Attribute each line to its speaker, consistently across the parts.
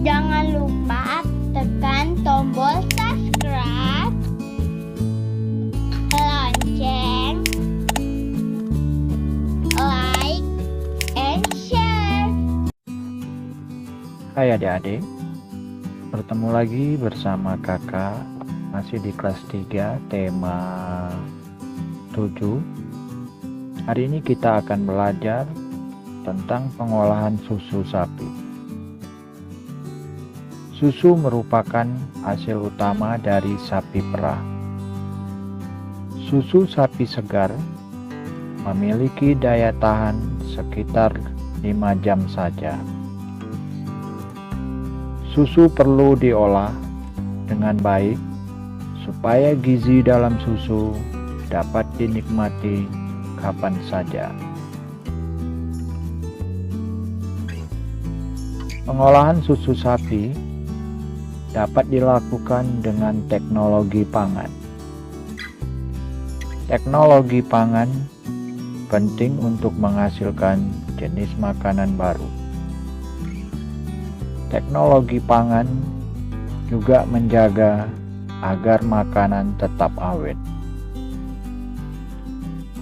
Speaker 1: Jangan lupa tekan tombol subscribe, lonceng, like, and share.
Speaker 2: Hai adik-adik, bertemu lagi bersama kakak, masih di kelas 3 tema 7. Hari ini kita akan belajar tentang pengolahan susu sapi. Susu merupakan hasil utama dari sapi perah. Susu sapi segar memiliki daya tahan sekitar 5 jam saja. Susu perlu diolah dengan baik supaya gizi dalam susu dapat dinikmati kapan saja. Pengolahan susu sapi dapat dilakukan dengan teknologi pangan. Teknologi pangan penting untuk menghasilkan jenis makanan baru. Teknologi pangan juga menjaga agar makanan tetap awet.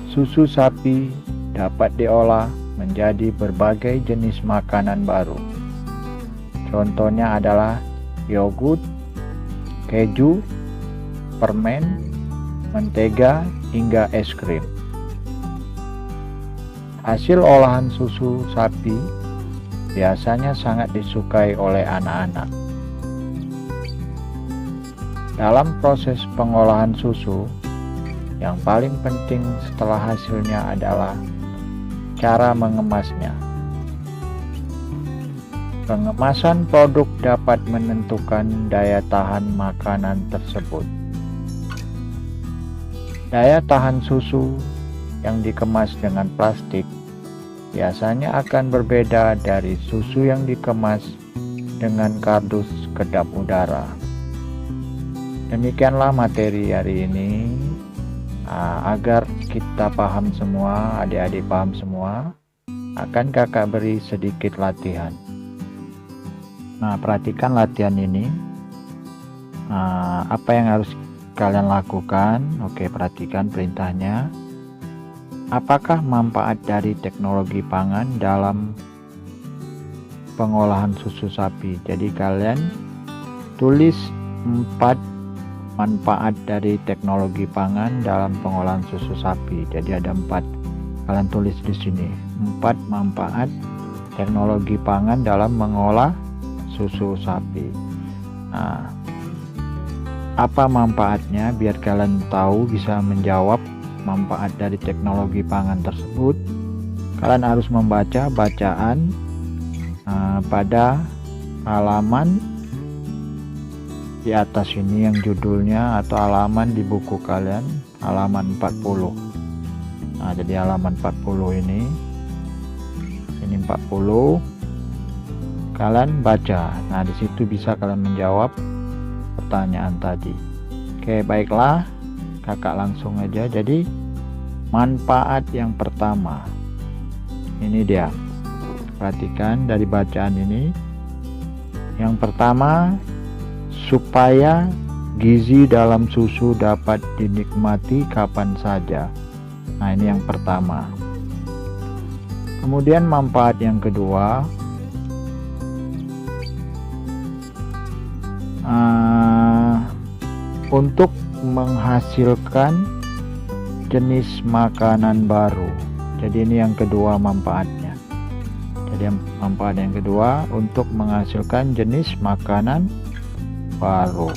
Speaker 2: Susu sapi dapat diolah menjadi berbagai jenis makanan baru. Contohnya adalah yogurt, keju, permen, mentega, hingga es krim. Hasil olahan susu sapi biasanya sangat disukai oleh anak-anak. Dalam proses pengolahan susu, yang paling penting setelah hasilnya adalah cara mengemasnya. Pengemasan produk dapat menentukan daya tahan makanan tersebut. Daya tahan susu yang dikemas dengan plastik biasanya akan berbeda dari susu yang dikemas dengan kardus kedap udara. Demikianlah materi hari ini. Agar kita paham semua, adik-adik paham semua, akan kakak beri sedikit latihan. Nah, perhatikan latihan ini. Apa yang harus kalian lakukan? Oke, perhatikan perintahnya. Apakah manfaat dari teknologi pangan dalam pengolahan susu sapi? Jadi kalian tulis 4 manfaat dari teknologi pangan dalam pengolahan susu sapi. Jadi ada 4. Kalian tulis di sini 4 manfaat teknologi pangan dalam mengolah susu sapi. Nah, apa manfaatnya? Biar kalian tahu bisa menjawab manfaat dari teknologi pangan tersebut, kalian harus membaca bacaan pada halaman di atas ini yang judulnya atau halaman di buku kalian, halaman 40. Nah, jadi halaman 40 ini 40. Kalian baca. Nah, di situ bisa kalian menjawab pertanyaan tadi. Oke, baiklah. Kakak langsung aja. Jadi, manfaat yang pertama. Ini dia. Perhatikan dari bacaan ini. Yang pertama, supaya gizi dalam susu dapat dinikmati kapan saja. Nah, ini yang pertama. Kemudian manfaat yang kedua, untuk menghasilkan jenis makanan baru. Jadi ini yang kedua manfaatnya. Jadi manfaat yang kedua untuk menghasilkan jenis makanan baru.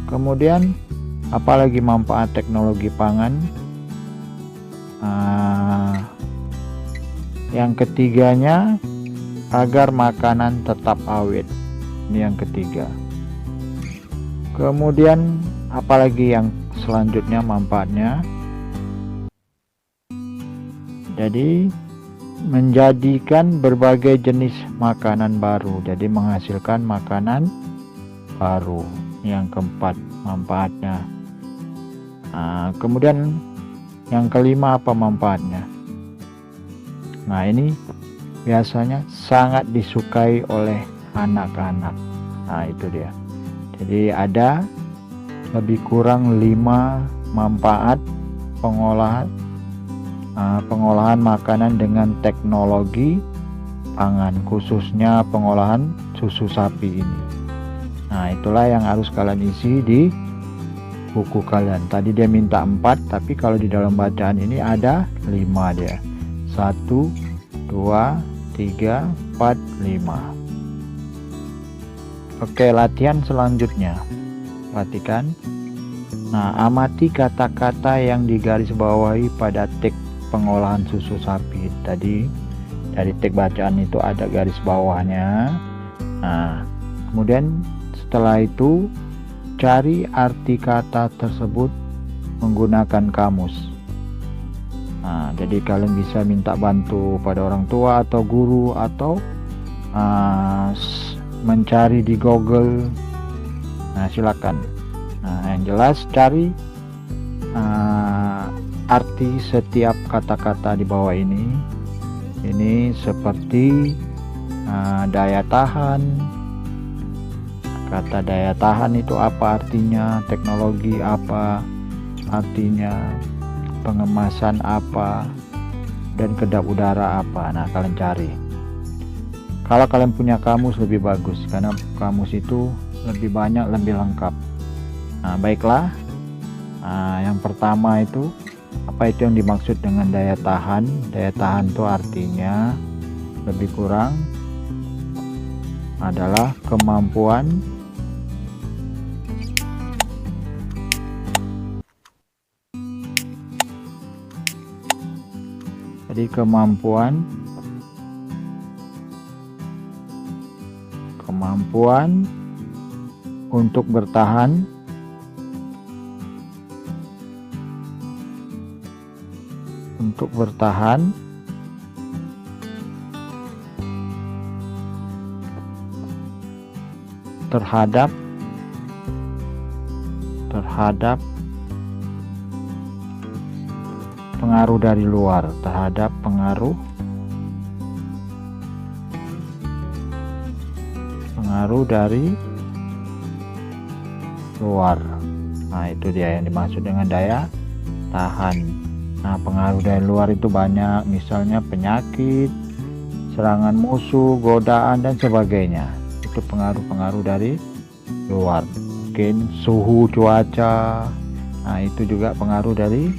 Speaker 2: Kemudian apalagi manfaat teknologi pangan? Yang ketiganya, agar makanan tetap awet. Ini yang ketiga. Kemudian apalagi yang selanjutnya manfaatnya? Jadi menjadikan berbagai jenis makanan baru. Jadi menghasilkan makanan baru. Yang keempat manfaatnya. Kemudian yang kelima apa manfaatnya? Nah, ini biasanya sangat disukai oleh anak-anak. Nah, itu dia. Jadi ada lebih kurang 5 manfaat pengolahan makanan dengan teknologi pangan, khususnya pengolahan susu sapi ini. Nah, itulah yang harus kalian isi di buku kalian. Tadi dia minta 4, tapi kalau di dalam bacaan ini ada 5 dia. 1, 2, 3, 4, 5. Oke, latihan selanjutnya. Perhatikan. Nah, amati kata-kata yang digarisbawahi pada teks pengolahan susu sapi. Tadi dari teks bacaan itu ada garis bawahnya. Nah, kemudian setelah itu cari arti kata tersebut menggunakan kamus. Nah, jadi kalian bisa minta bantu pada orang tua atau guru, atau mencari di Google. Nah, silakan. Nah, yang jelas cari arti setiap kata-kata di bawah ini. Ini seperti daya tahan. Kata daya tahan itu apa artinya? Teknologi apa artinya? Pengemasan apa? Dan kedap udara apa? Nah, kalian cari. Kalau kalian punya kamus lebih bagus, karena kamus itu lebih banyak, lebih lengkap. Nah, baiklah. Yang pertama itu, apa itu yang dimaksud dengan daya tahan? Daya tahan itu artinya lebih kurang adalah kemampuan kemampuan untuk bertahan terhadap pengaruh dari luar, Nah, itu dia yang dimaksud dengan daya tahan. Nah, pengaruh dari luar itu banyak, misalnya penyakit, serangan musuh, godaan, dan sebagainya. Itu pengaruh-pengaruh dari luar. Mungkin suhu cuaca, nah itu juga pengaruh dari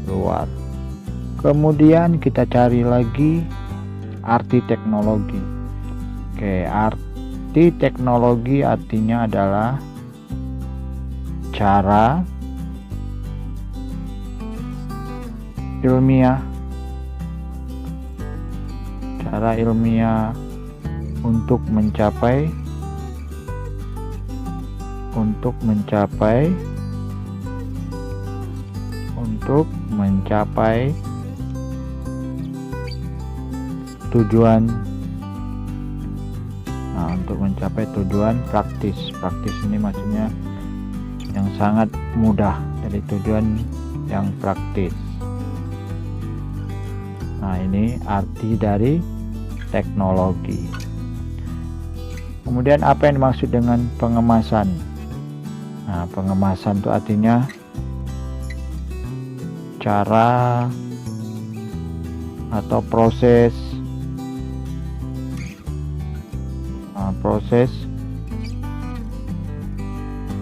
Speaker 2: luar. Kemudian kita cari lagi arti teknologi. Oke, arti teknologi artinya adalah cara ilmiah untuk mencapai tujuan. Nah, untuk mencapai tujuan praktis ini maksudnya yang sangat mudah, dari tujuan yang praktis. Nah, ini arti dari teknologi. Kemudian apa yang dimaksud dengan pengemasan? Nah, pengemasan itu artinya cara atau proses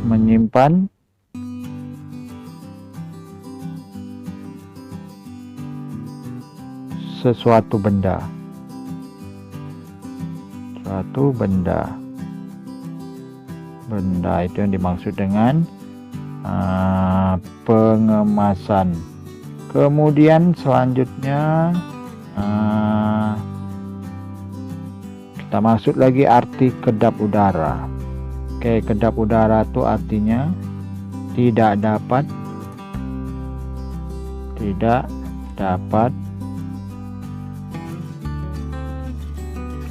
Speaker 2: menyimpan suatu benda itu yang dimaksud dengan pengemasan. Kemudian selanjutnya kita masuk lagi arti kedap udara. Oke, kedap udara itu artinya tidak dapat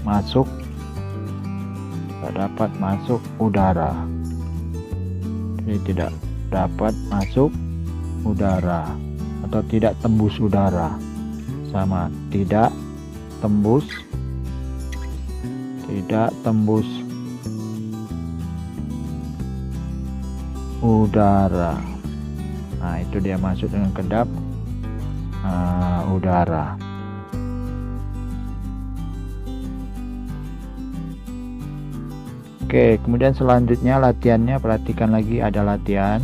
Speaker 2: masuk udara. Jadi tidak dapat masuk udara atau tidak tembus udara, sama tidak tembus tidak tembus udara. Nah, itu dia masuk dengan kedap udara. Oke, kemudian selanjutnya latihannya, perhatikan lagi, ada latihan.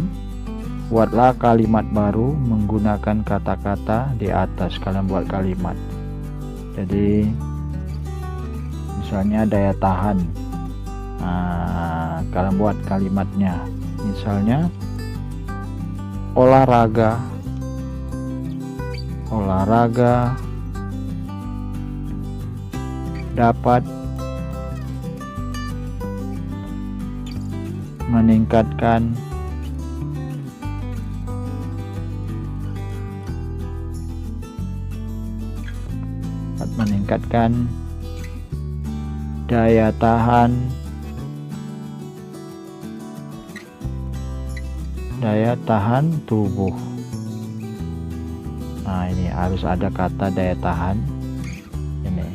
Speaker 2: Buatlah kalimat baru menggunakan kata-kata di atas. Kalian buat kalimat. Jadi misalnya daya tahan. Nah, kalian buat kalimatnya. Misalnya olahraga. Olahraga dapat meningkatkan daya tahan tubuh. Nah, ini harus ada kata daya tahan ini.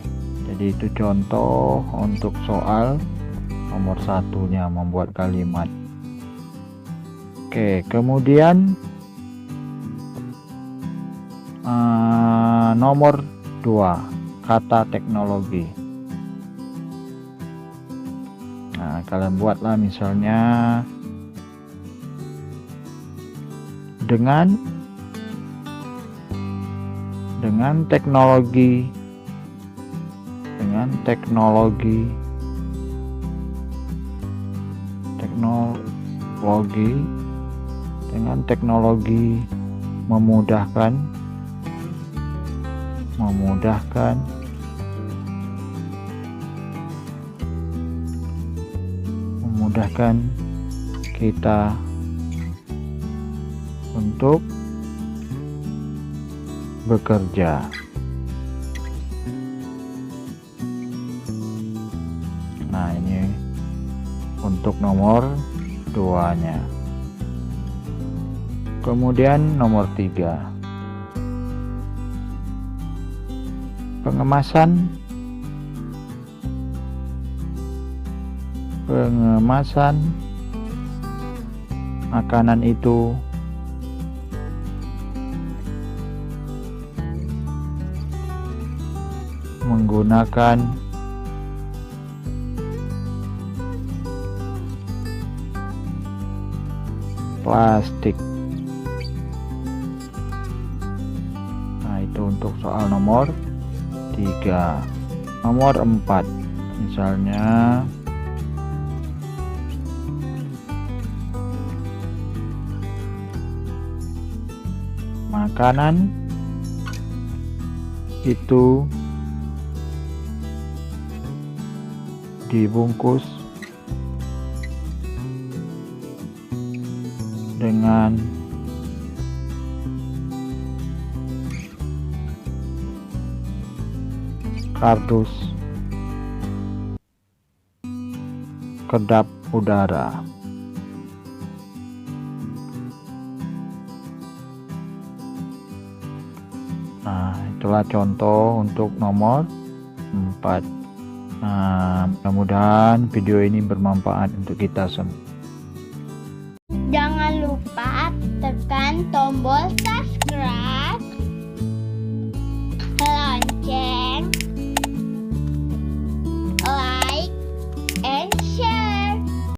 Speaker 2: Jadi itu contoh untuk soal nomor satunya, membuat kalimat. Oke, kemudian nomor 2, kata teknologi. Nah, kalian buatlah misalnya dengan teknologi memudahkan kita untuk bekerja. Nah, ini untuk nomor 2-nya. Kemudian nomor 3, pengemasan makanan itu menggunakan plastik. Nah, itu untuk soal nomor 3. Nomor 4, misalnya makanan itu dibungkus dengan kardus kedap udara. Nah, itulah contoh untuk nomor 4. Nah, mudah-mudahan video ini bermanfaat untuk kita semua.
Speaker 1: Jangan lupa tekan tombol subscribe